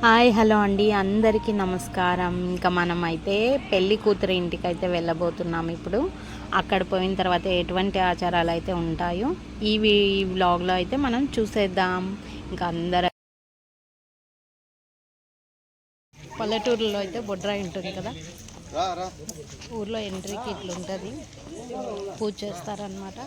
Hi hello అండి, అందరికీ నమస్కారం. ఇంకా మనం అయితే పెళ్లి కూతురు ఇంటికి అయితే వెళ్ళబోతున్నాం. ఇప్పుడు అక్కడ పోయిన తర్వాత ఎటువంటి ఆచారాలు అయితే ఉంటాయో ఈ వ్లాగ్లో అయితే మనం చూసేద్దాం. ఇంకా అందరూ పల్లెటూరులో అయితే బొడ్రాయి ఉంటుంది కదా, ఊర్లో ఎంట్రీకి ఇట్లా ఉంటుంది, పూజ చేస్తారనమాట.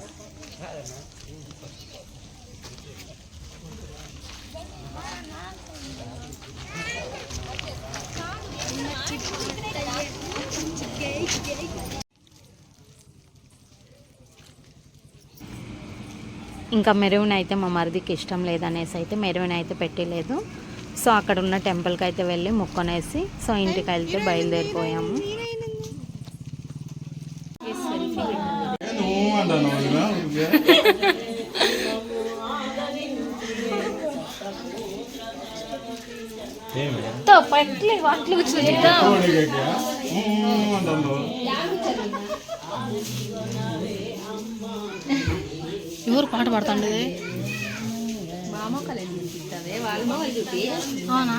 ఇంకా మెరూన్ అయితే మా మరిదికి ఇష్టం లేదనేసి అయితే మెరూన్ అయితే పెట్టలేదు. సో అక్కడ ఉన్న టెంపుల్కి అయితే వెళ్ళి మొక్కనేసి సో ఇంటికి వెళ్తే బయలుదేరిపోయాము. ఎవరు పాట పాడుతుండే? అవునా?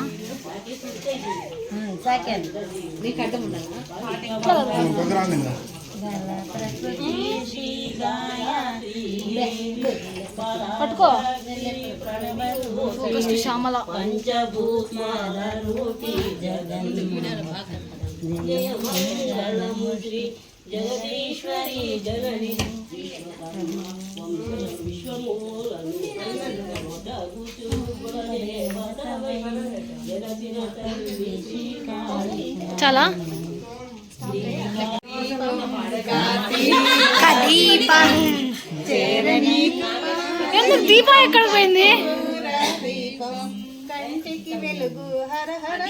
పట్టుకో శ్యామల జగదీశ్వరి జగని చాలా ఎందుకు దీపం ఎక్కడ పోయింది? కంటికి వెలుగు హర హర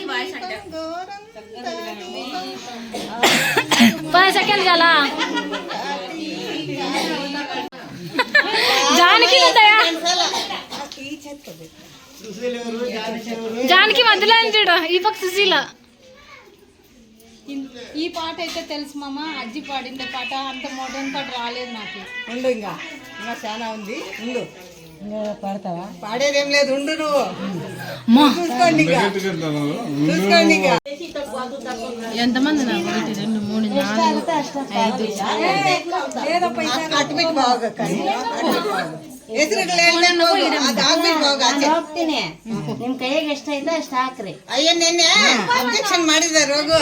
10 సెకండ్లు చాలా. జానకి జానకి మధ్యలో చూడు, ఈ పక్క సుశీల. ఈ పాట అయితే తెలుసు మామ, అజ్జి పాడిందే పాట. అంత మోడర్న్ పాట రాలేదు నాకు. ఉండు, ఇంకా చాలా ఉంది. ఉండు, పాడతావా? పాడేదేం లేదు, ఉండు నువ్వు. చూసుకోండి ఎంతమంది? 2 3 4 5 ఏదో పైసా అట్టుపెట్టి బాగా ಅಯ್ಯ ನಿನ್ನೆ ಅಬ್ಜೆಕ್ಷನ್ ಮಾಡಿದ ರೋಗು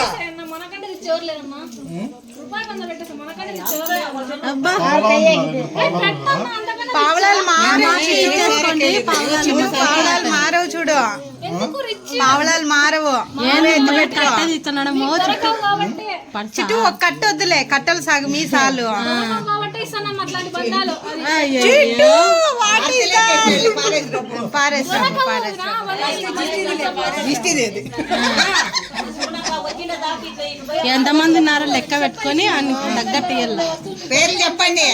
పావలాలు మారవు చూడు, పావలాలు మారవు. చుట్టూ ఒక కట్ట వద్దులే, కట్టలు సాగు మీ సాలు. ఎంతమంది ఉన్నారో లెక్క పెట్టుకొని తగ్గట్టు పేర్లు చెప్పండి.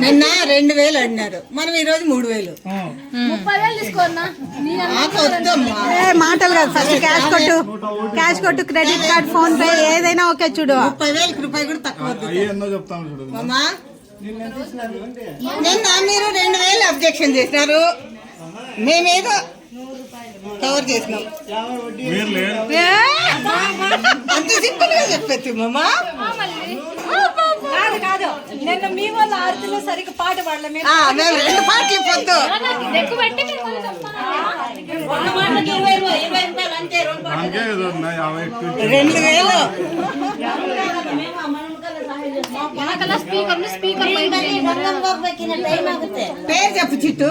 నిన్న 2000 అన్నారు, మనం ఈరోజు 3000. మాటలు కాదు, ఫస్ట్ క్యాష్ కొట్టు, క్రెడిట్ కార్డ్, ఫోన్ పే ఏదైనా ఓకే చూడు. 30,000 రూపాయలు కూడా తక్కువ. నిన్న మీరు 2000 అబ్జెక్షన్ చేసినారు, మేమేదో కవర్ చేసినాం. అంత సింపుల్ గా చెప్పచ్చు మామా. కాదు నిన్న మీ వాళ్ళ ఆరతిలో సరిగ్గా పాట పాడలే. మేము 2 పాటలు పొద్దు 2000. పేరు చెప్పు చిట్టు.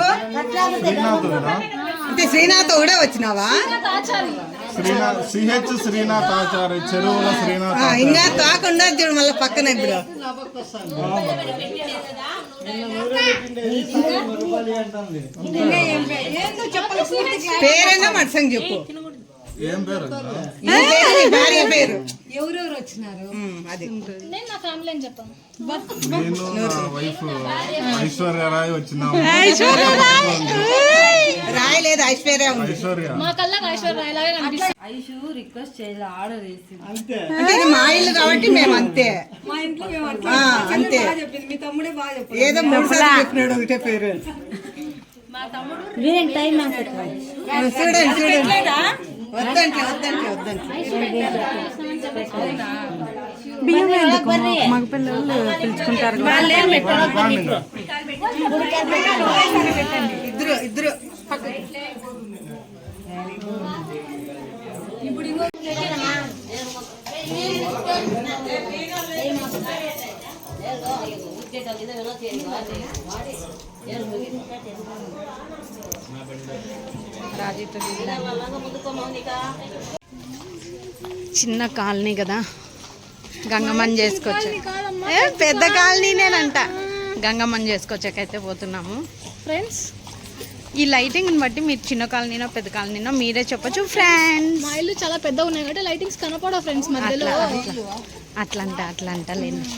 అంటే శ్రీనాథ్ కూడా వచ్చినావా? శ్రీనాథ్ ఆచార్య చెరువుల శ్రీనాథ్. ఇంకా తాకుండా చూడు మళ్ళీ పక్కన. ఇప్పుడు పేరైనా మత్సంగ్ చెప్పు. ఏం పేరు? భార్య పేరు. ఎవరెవరు వచ్చినారు? అది నేను నా ఫ్యామిలీ అని చెప్పాను. నేను నా వైఫ్ ఐశ్వర్యరాయ్ వచ్చినాము. రాయలేదు, ఐశ్వర్య. మా కల్లా ఐశ్వర్య లాగా కనిపిస్తుంది. ఐషు రిక్వెస్ట్ చేయాలి, ఆర్డర్ వేసి. అంటే ఇది మా ఇల్లు కాబట్టి మేము అంతే. మా ఇంట్లో మేము అంతే. చెప్పింది, మీ తమ్ముడే బాగా చెప్పాడు. ఏదో 3 సార్లు చెప్పినాడు ఒకటే పేరు. మా చూడండి బియ్యం ఎందుకు మగపిల్లలు పిలుచుకుంటారు ఇద్దరు చిన్న కాలనీ కదా, గంగమ్మని చేసుకోవచ్చు. పెద్ద కాలనీనేనంట. గంగమ్మని చేసుకోవచ్చకైతే పోతున్నాము ఫ్రెండ్స్. ఈ లైటింగ్ని బట్టి మీరు చిన్న కాలనీనో పెద్ద కాలనీనో మీరే చెప్పచ్చు ఫ్రెండ్స్. మా ఇల్లు చాలా పెద్దగా ఉన్నాయి కాబట్టి లైటింగ్స్ కనపడవు ఫ్రెండ్స్ మధ్యలో. అట్లా లేండి.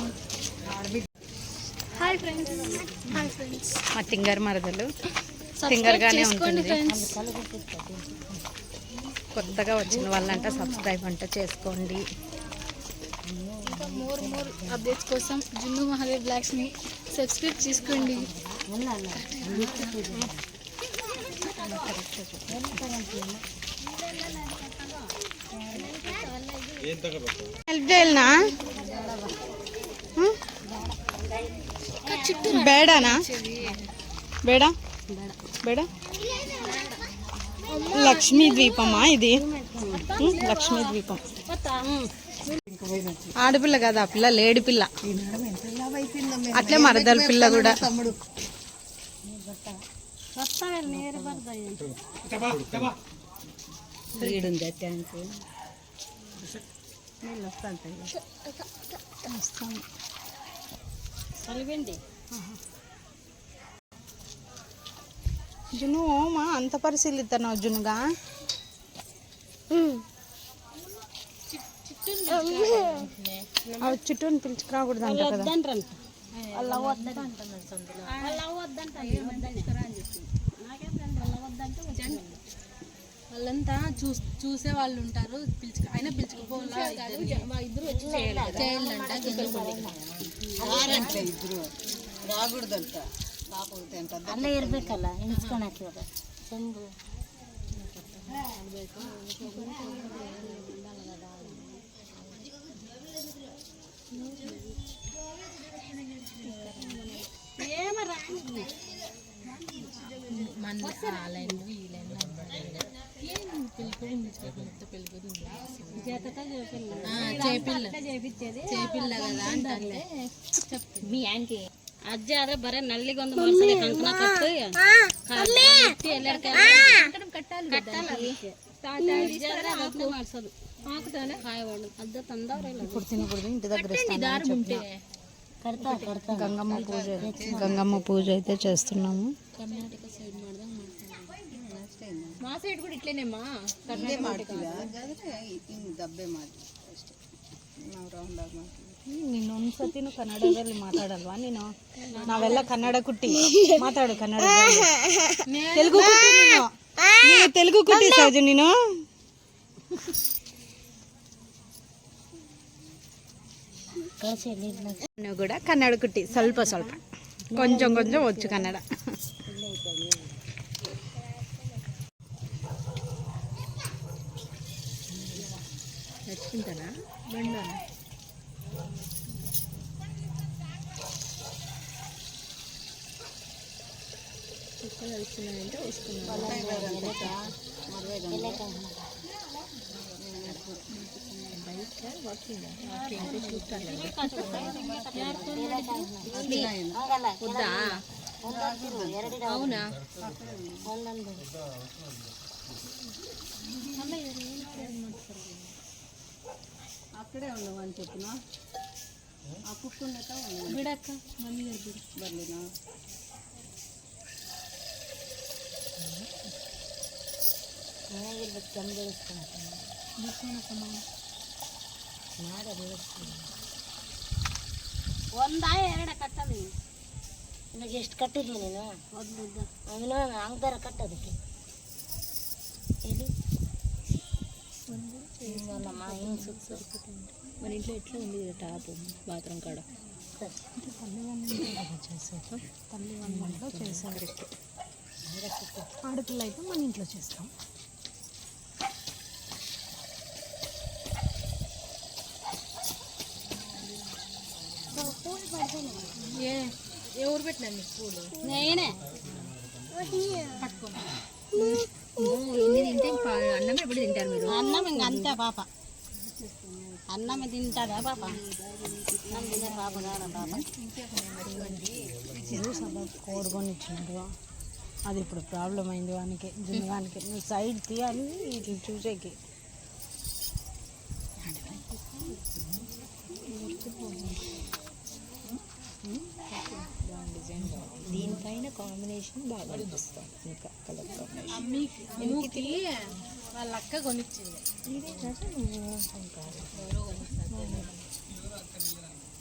Hi friends. Hi friends. మా తింగర్ మరదలు తింగర్గానే ఉంటుంది. కొత్తగా వచ్చిన వాళ్ళంట సబ్స్క్రైబ్ అంట చేసుకోండి. ఇంకా మోర్ అప్డేట్స్ కోసం జున్ను మహాదేవ్ బ్లాగ్స్ని సబ్స్క్రైబ్ చేసుకోండి. హెల్ప్ చేయాలనా? బేడానా? బేడా బేడా లక్ష్మీ ద్వీపమా ఇది? లక్ష్మీ ద్వీపం. ఆడపిల్ల కదా, పిల్ల లేడి పిల్ల. అట్లే మరదల పిల్ల కూడా. జును మా అంత పరిశీలిస్తున్నావు జునుగా? చుట్టూని పిలుచుకురాకూడదు అంట కదా. వాళ్ళంతా చూసే వాళ్ళు ఉంటారు. అయినా పిలుచుకుపోవాలా? ఇద్దరు వచ్చి చేయాలంట. రాకూడదంట. ಅಲ್ಲ ಇರ್ಬೇಕಲ್ಲ ಎಣಿಸ್ಕೊಂಡು ಹಾಕಿವಾಗ ಚಂದು చేపిల్ల కదా అంటే మీ ఆంటీ ಅಜ್ಜ ಆದ್ರೆ ಬರೇ ನಲ್ಲಿಗೊಂದು ಮಾಡ್ಸಲಿ ಕಂಕಣ ಕಟ್ಟು ಮಾಡ್ಸೋದು ಅಜ್ಜ ತಂದವ್ರಲ್ಲ ఇంటి దగ్గర గంగమ్మ పూజ అయితే చేస్తున్నాము. మా సైడ్ కూడా ఇట్లేనేమ్మా. ನೀನು ಒಂದ್ಸತಿ ಕನ್ನಡದಲ್ಲಿ ಮಾತಾಡಲ್ವಾ? ನೀನು ನಾವೆಲ್ಲ ಕನ್ನಡ ಕುಟ್ಟಿ ಮಾತಾಡು. ಕನ್ನಡ ತೆಲುಗು ಕುಟ್ಟಿ. ನೀನು ತೆಲುಗು ಕುಟ್ಟಿ ಸಾಜು. ನೀನು నువ్వు కూడా కన్నడ కుట్టి. ಸ್ವಲ್ಪ కొంచెం వచ్చు కన్నడ. నచ్చుకుంటానా బండా? వస్తున్నాయంటే వస్తున్నాను. వద్దా? అవునా? అక్కడే ఉండవని చెప్పిన ఆ కుక్కుండక బిడక్క మమ్మీ గారు బర్లేనా ಒಂದಾ ಎರಡ ಕಟ್ಟದು ನಿನಗೆ ಎಷ್ಟು ಕಟ್ಟಿದ್ವಿ ನೀನು? ಅವನು ಹಂಗದಾರ ಕಟ್ಟೋದಕ್ಕೆ ಎಲ್ಲಿ అమ్మా ಹಿಂಗೆ ಸುತ್ತ మన ఇంట్లో ఎట్లా ఉంది టాప్ బాత్రూమ్ కాడ తల్లి వందలో చేశారు. ఆడపిల్ల అయితే మన ఇంట్లో చేస్తాం. ఎవరు పెట్టినా నీకు పూలు? నేనే పట్టుకోండి. ఎన్ని తింటే అన్నం ఎప్పుడు తింటారు మీరు? అన్నం ఇంక అంతే పాప, అన్నం తింటారా పాప? అన్నం తినే పాప కాదా పాప? కోరుకొని ఇచ్చినారు, అది ఇప్పుడు ప్రాబ్లం అయింది వానికి, జున్నుగానికి. నువ్వు సైడ్ తీయాలి ఇట్లా చూసేకి. దీనిపైన కాంబినేషన్ బాగా అనిపిస్తుంది, ఇంకా కలర్ కాంబినేషన్. అమ్మకి వాళ్ళ అక్క కొనిచ్చింది.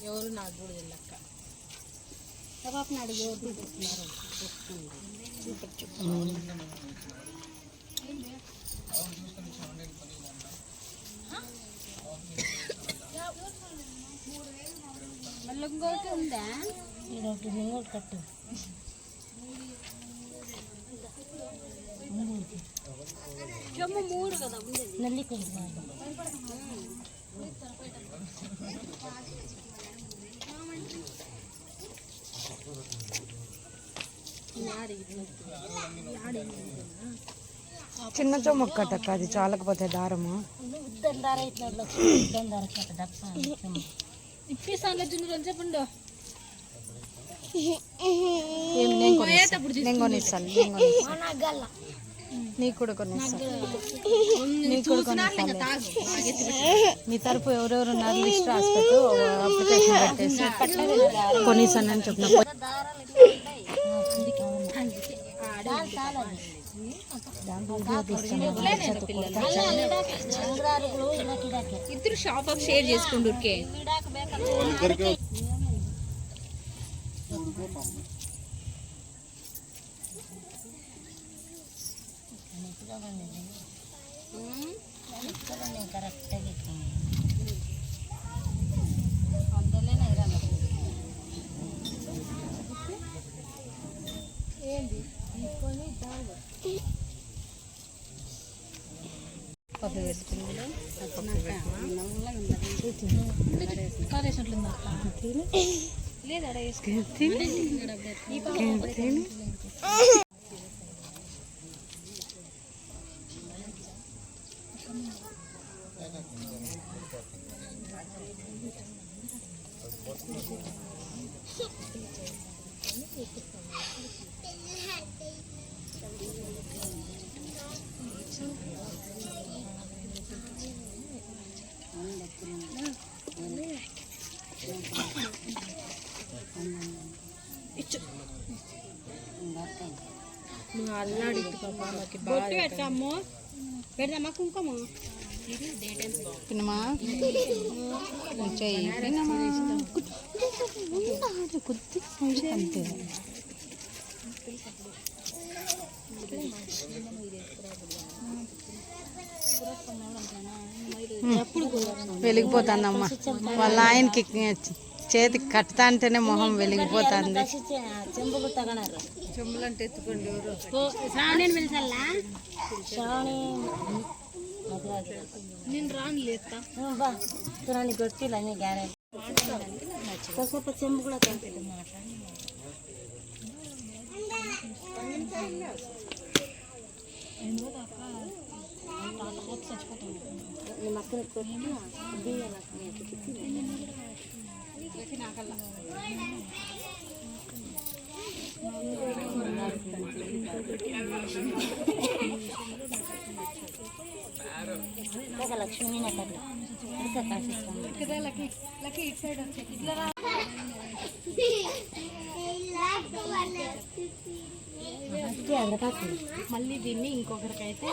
ఎవరు నాకు కూడా వీళ్ళ అక్క. పాపని అడిగి ఎవరు తీసుకున్నారు? మళ్ళీ ఇంకోటి ఉందా? ఇంకోటి కట్టు. చెమ్ము 3 కదా ఉండేది. నల్లి కొంచెం చిన్న చొమ్మక్కటక్క, అది చాలకపోతే దారము దార ఇట్లా ఇప్పిస్తాను జున్ను అని చెప్పండు. నేను కొనిస్తాను, నీకు కూడా కొనిస్తాను, నీకు కూడా కొనిస్తాను. నీ తరపు ఎవరెవరు ఉన్నారు లిస్ట్ రాసి పెట్టు, అప్లికేషన్ పెట్టేసి కొనిస్తాను అని చెప్పిన. ఇద్దరు షాప్ ఆఫ్ షేర్ చేసుకుంటూ అల్లాడిద్దు పాప, నాకు బాగా పెట్టాము. పెడదామా కుంకుమ? పిన్నమా కొద్ది అంతే. వెలిగిపోతుందమ్మా, వాళ్ళ ఆయనకి చేతికి కట్టుతా అంటేనే మొహం వెలిగిపోతుంది. చెంబులంటే ఎత్తుకోండి ఎవరు. శ్రావణి పిలిచల్లా? నేను రాను లేస్తా. చూడండి గొట్టిలు అన్ని గ్యారెంటీ. కాసేపు చెంబు కూడా లక్ష్మీ మళ్ళీ దీన్ని ఇంకొకరికైతే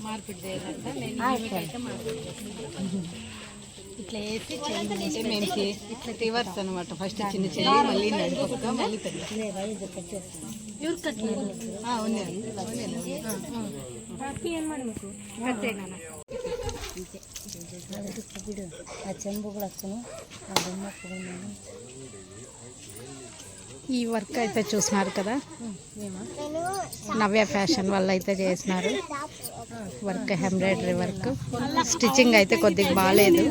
మార్పిడి చేయాలంట. నేను అయితే మార్పిడి చేస్తాను. ఇట్లా వేసి అంటే మేము ఇట్లా రివర్స్ అనమాట. ఫస్ట్ చిన్న చిన్న మళ్ళీ నడిపోతా మళ్ళీ పెద్ద ఆ చెంబు కూడా వస్తాను. ఆ బొమ్మ ఈ వర్క్ అయితే చూసినారు కదా, నవ్య ఫ్యాషన్ వాళ్ళు అయితే చేసినారు వర్క్, ఎంబ్రాయిడరీ వర్క్. స్టిచ్చింగ్ అయితే కొద్దిగా బాగాలేదు,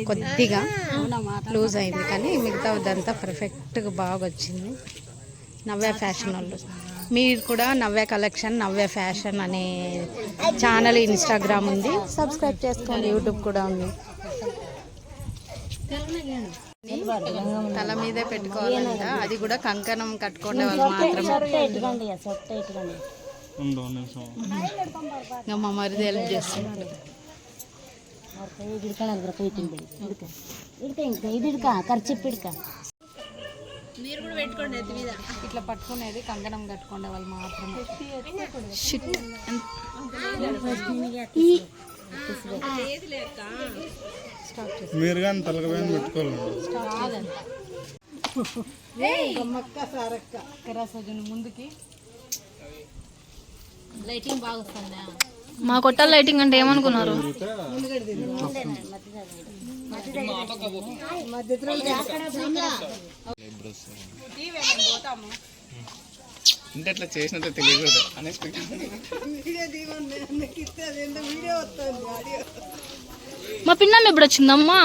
కొద్దిగా లూజ్ అయింది, కానీ మిగతాదంతా పర్ఫెక్ట్గా బాగా వచ్చింది. నవ్య ఫ్యాషన్ వాళ్ళు. మీరు కూడా నవ్య కలెక్షన్, నవ్య ఫ్యాషన్ అనే ఛానల్ ఇన్స్టాగ్రామ్ ఉంది, సబ్స్క్రైబ్ చేసుకోండి. యూట్యూబ్ కూడా ఉంది. తల మీదే పెట్టుకోవాలంట, అది కూడా కంకణం కట్టుకునే వాళ్ళు మాత్రమే. ఇంకా మా మరిది హెల్ప్ చేస్తున్నాడు. ఇట్లా పట్టుకునేది కంకణం కట్టుకునే వాళ్ళు మాత్రమే. మీరు కానీ తలకపైన పెట్టుకోవాలి. ముందుకి లైటింగ్ బాగా వస్తుందా? మా కొట్టాల లైటింగ్ అంటే ఏమనుకున్నారు? అంటే అట్లా చేసినట్టు తెలియకూడదు. మా పిన్నమ్మ ఎప్పుడు వచ్చిందమ్మా?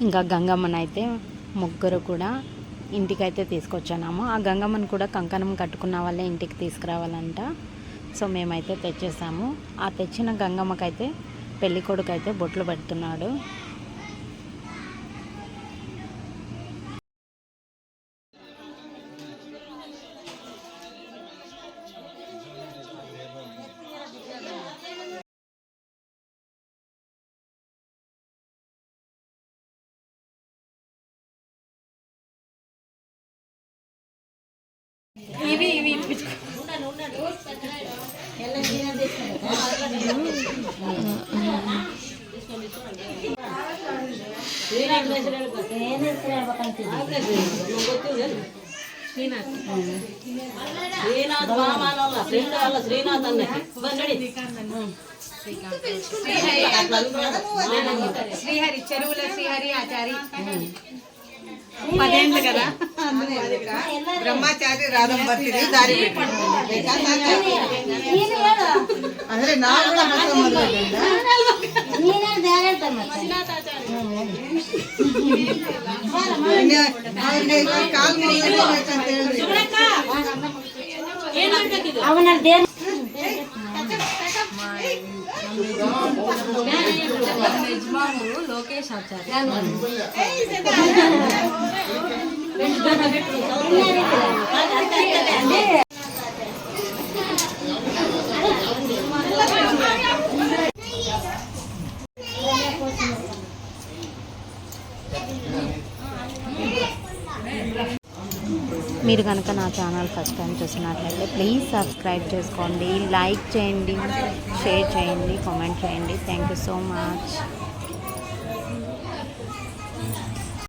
ఇంకా గంగమ్మని అయితే ముగ్గురు కూడా ఇంటికైతే తీసుకొచ్చాము. ఆ గంగమ్మని కూడా కంకణం కట్టుకున్న వాళ్ళే ఇంటికి తీసుకురావాలంట. సో మేమైతే తెచ్చేసాము. ఆ తెచ్చిన గంగమ్మకైతే పెళ్లి కొడుకు అయితే బొట్లు పెడుతున్నాడు. శ్రీహరి చెరువుల శ్రీహరి ఆచారి 10 ఏళ్ళు కదా, బ్రహ్మచారి రాధంబర్తి దారి అదే యజమానులు లోకేష్ ఆచార్య. మీరు కనుక నా ఛానల్ ఫస్ట్ టైం చూసినట్లయితే ప్లీజ్ సబ్స్క్రైబ్ చేసుకోండి, లైక్ చేయండి, షేర్ చేయండి, కామెంట్ చేయండి. Thank you so much.